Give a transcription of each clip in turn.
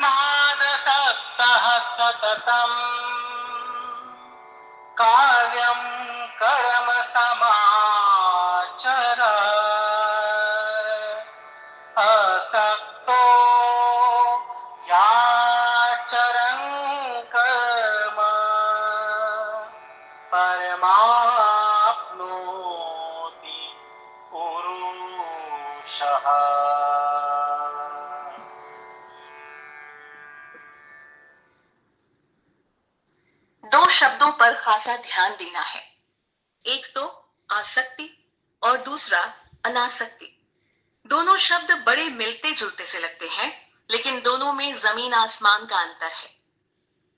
तस्मादसक्तः सततं कार्यं कर्म समाचर असक्तो याचरन् कर्म परमाप्नोति पुरुषः। दो शब्दों पर खासा ध्यान देना है। एक तो आसक्ति और दूसरा अनासक्ति। दोनों शब्द बड़े मिलते जुलते से लगते हैं, लेकिन दोनों में जमीन आसमान का अंतर है।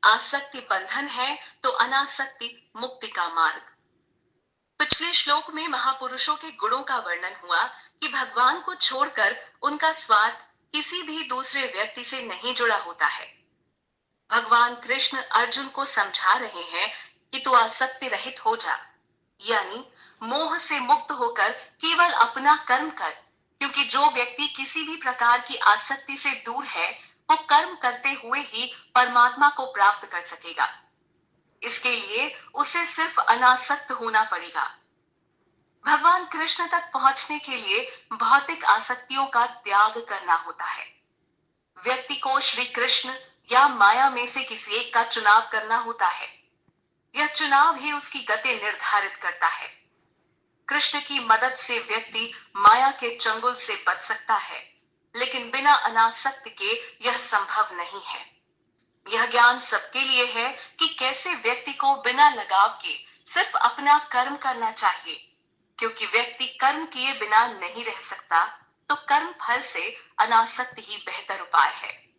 आसक्ति बंधन है तो अनासक्ति मुक्ति का मार्ग। पिछले श्लोक में महापुरुषों के गुणों का वर्णन हुआ कि भगवान को छोड़कर उनका स्वार्थ किसी भी दूसरे व्यक्ति से नहीं जुड़ा होता है। भगवान कृष्ण अर्जुन को समझा रहे हैं कि तू आसक्ति रहित हो जा, यानी मोह से मुक्त होकर केवल अपना कर्म कर, क्योंकि जो व्यक्ति किसी भी प्रकार की आसक्ति से दूर है वो कर्म करते हुए ही परमात्मा को प्राप्त कर सकेगा। इसके लिए उसे सिर्फ अनासक्त होना पड़ेगा। भगवान कृष्ण तक पहुंचने के लिए भौतिक आसक्तियों का त्याग करना होता है। व्यक्ति को श्री कृष्ण या माया में से किसी एक का चुनाव करना होता है। यह चुनाव ही उसकी गति निर्धारित करता है। कृष्ण की मदद से व्यक्ति माया के चंगुल से बच सकता है, लेकिन बिना अनासक्त के यह संभव नहीं है। यह ज्ञान सबके लिए है कि कैसे व्यक्ति को बिना लगाव के सिर्फ अपना कर्म करना चाहिए, क्योंकि व्यक्ति कर्म किए बिना नहीं रह सकता, तो कर्म फल से अनासक्त ही बेहतर उपाय है।